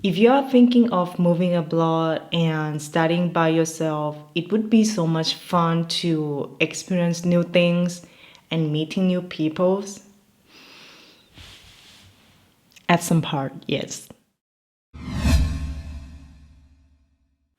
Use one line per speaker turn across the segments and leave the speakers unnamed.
If you are thinking of moving abroad and studying by yourself, it would be so much fun to experience new things and meeting new people. At some part, yes.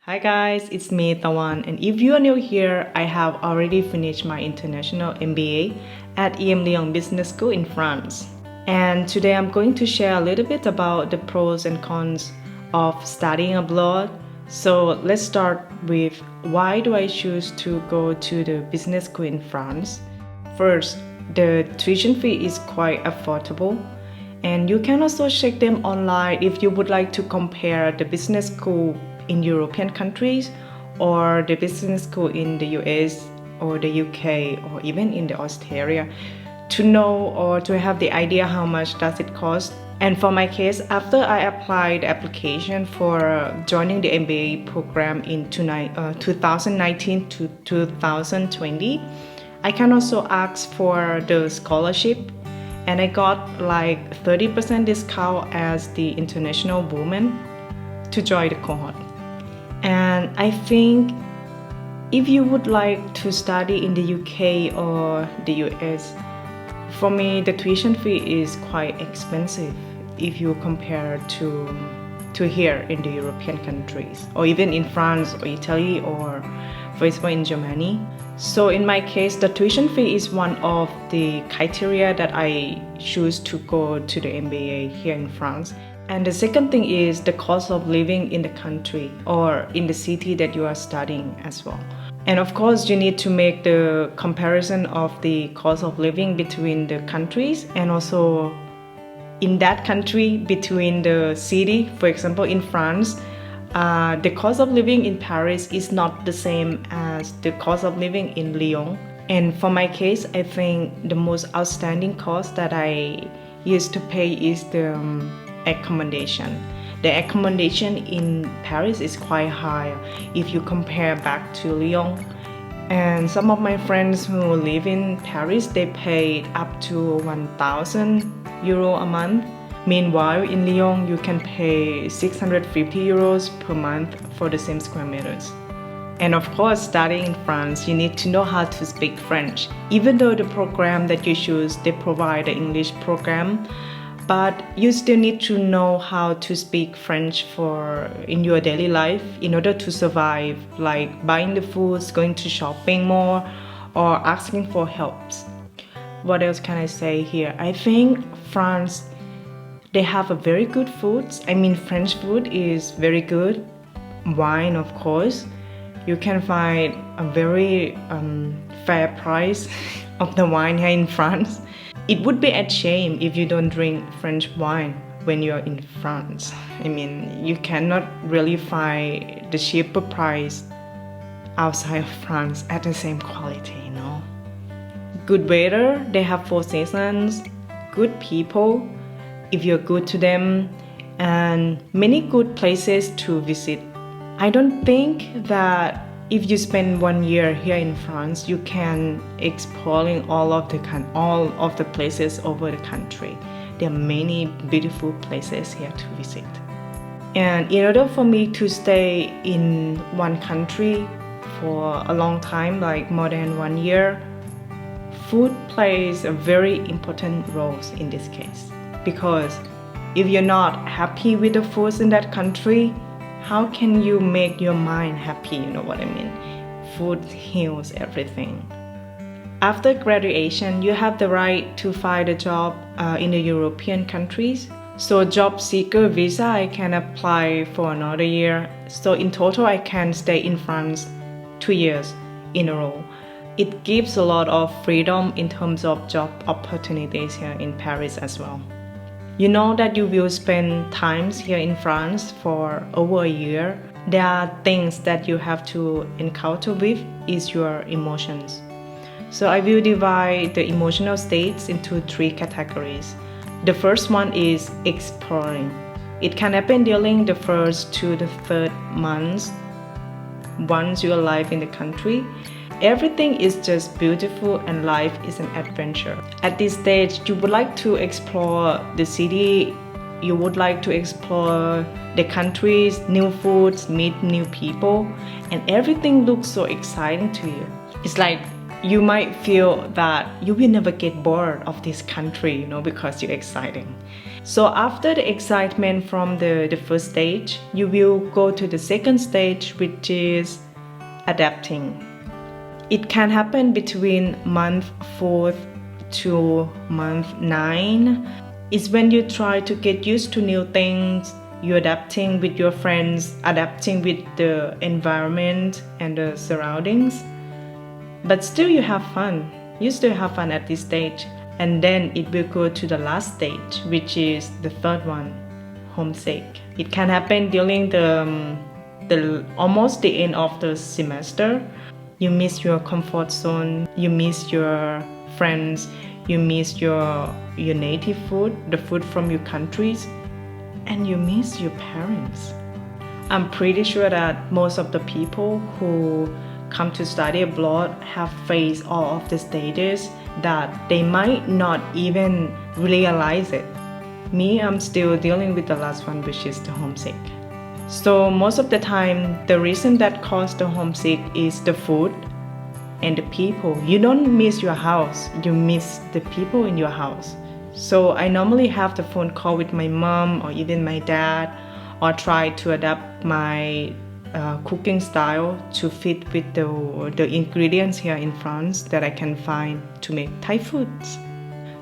Hi guys, it's me Tawan, and if you are new here, I have already finished my international MBA at EM Lyon Business School in France. And today I'm going to share a little bit about the pros and cons of studying abroad. So let's start with why do I choose to go to the business school in France. First, the tuition fee is quite affordable. And you can also check them online if you would like to compare the business school in European countries or the business school in the US or the UK or even in the Australia to know or to have the idea how much does it cost. And for my case, after I applied the application for joining the MBA program in 2019 to 2020, I can also ask for the scholarship. And I got like 30% discount as the international woman to join the cohort. And I think if you would like to study in the UK or the US, for me the tuition fee is quite expensive if you compare to here in the European countries or even in France or Italy or for example in Germany. So in my case, the tuition fee is one of the criteria that I choose to go to the MBA here in France. And the second thing is the cost of living in the country or in the city that you are studying as well. And of course, you need to make the comparison of the cost of living between the countries and also in that country between the city. For example, in France, the cost of living in Paris is not the same as the cost of living in Lyon. And for my case, I think the most outstanding cost that I used to pay is the accommodation. The accommodation in Paris is quite high if you compare back to Lyon. And some of my friends who live in Paris, they paid up to 1,000 euro a month. Meanwhile, in Lyon, you can pay 650 euros per month for the same square meters. And of course, studying in France, you need to know how to speak French. Even though the program that you choose, they provide the English program, but you still need to know how to speak French in your daily life in order to survive, like buying the foods, going to shopping more, or asking for helps. What else can I say here? I think France, they have a very good foods. I mean, French food is very good. Wine, of course. You can find a very fair price of the wine here in France. It would be a shame if you don't drink French wine when you're in France. I mean, you cannot really find the cheaper price outside of France at the same quality, you know. Good weather, they have 4 seasons, good people, if you're good to them, and many good places to visit. I don't think that if you spend 1 year here in France, you can exploring all of the places over the country. There are many beautiful places here to visit. And in order for me to stay in one country for a long time, like more than 1 year, food plays a very important role in this case. Because if you're not happy with the foods in that country, how can you make your mind happy? You know what I mean? Food heals everything. After graduation, you have the right to find a job in the European countries. So job seeker visa, I can apply for another year. So in total, I can stay in France 2 years in a row. It gives a lot of freedom in terms of job opportunities here in Paris as well. You know that you will spend times here in France for over a year. There are things that you have to encounter with is your emotions. So I will divide the emotional states into 3 categories. The first one is exploring. It can happen during the first to the third months once you arrive in the country. Everything is just beautiful and life is an adventure. At this stage, you would like to explore the city you would like to explore the countries, new foods, meet new people, and everything looks so exciting to you. It's like you might feel that you will never get bored of this country, because you're exciting. So after the excitement from the first stage, you will go to the second stage, which is adapting. It can happen between month 4 to month 9. It's when you try to get used to new things, you're adapting with your friends, adapting with the environment and the surroundings. But still you have fun. You still have fun at this stage. And then it will go to the last stage, which is the third one, homesick. It can happen during the almost the end of the semester. You miss your comfort zone, you miss your friends, you miss your native food, the food from your countries, and you miss your parents. I'm pretty sure that most of the people who come to study abroad have faced all of the stages that they might not even realize it. Me, I'm still dealing with the last one, which is the homesick. So most of the time, the reason that causes the homesick is the food and the people. You don't miss your house, you miss the people in your house. So I normally have the phone call with my mom or even my dad, or try to adapt my cooking style to fit with the ingredients here in France that I can find to make Thai foods.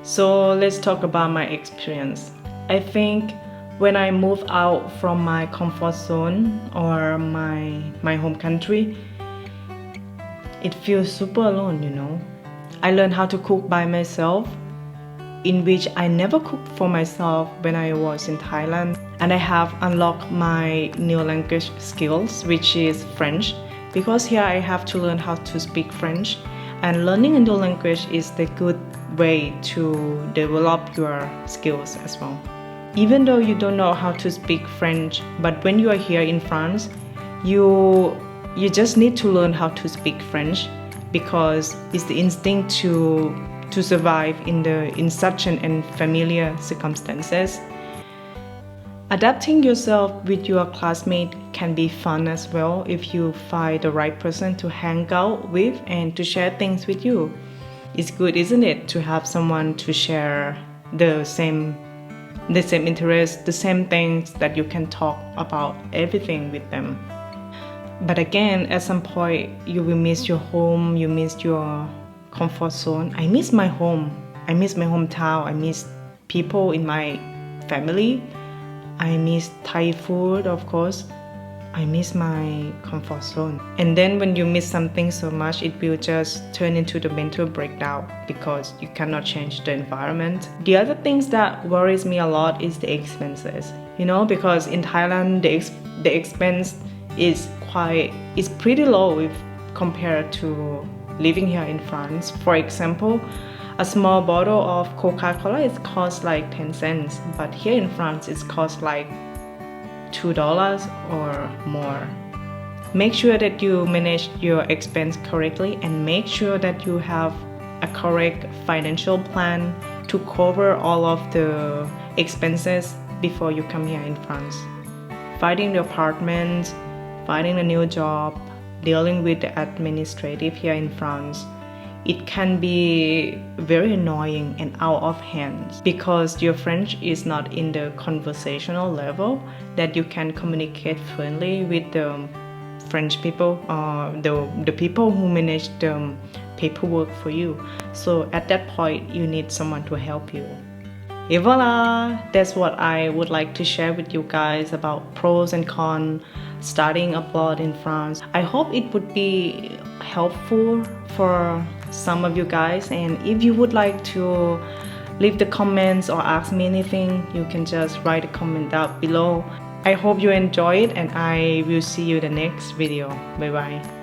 So let's talk about my experience. I think when I moved out from my comfort zone or my home country, it feels super alone, I learned how to cook by myself, in which I never cooked for myself when I was in Thailand. And I have unlocked my new language skills, which is French, because here I have to learn how to speak French, and learning a new language is the good way to develop your skills as well. Even though you don't know how to speak French, but when you are here in France, you just need to learn how to speak French, because it's the instinct to survive in such an unfamiliar circumstances. Adapting yourself with your classmate can be fun as well if you find the right person to hang out with and to share things with you. It's good, isn't it, to have someone to share the same interests, the same things that you can talk about everything with them. But again, at some point, you will miss your home, you miss your comfort zone. I miss my home. I miss my hometown. I miss people in my family. I miss Thai food, of course. I miss my comfort zone. And then when you miss something so much, it will just turn into the mental breakdown because you cannot change the environment. The other things that worries me a lot is the expenses. Because in Thailand, the expense is pretty low if compared to living here in France. For example, a small bottle of Coca-Cola costs like 10 cents, but here in France it costs like $2 or more. Make sure that you manage your expense correctly and make sure that you have a correct financial plan to cover all of the expenses before you come here in France. Finding the apartment, finding a new job, dealing with the administrative here in France, it can be very annoying and out of hands because your French is not in the conversational level that you can communicate fluently with the French people or the people who manage the paperwork for you. So at that point, you need someone to help you. Et voila! That's what I would like to share with you guys about pros and cons studying abroad in France. I hope it would be helpful for some of you guys, and if you would like to leave the comments or ask me anything, you can just write a comment down below. I hope you enjoy it, and I will see you in the next video. Bye bye.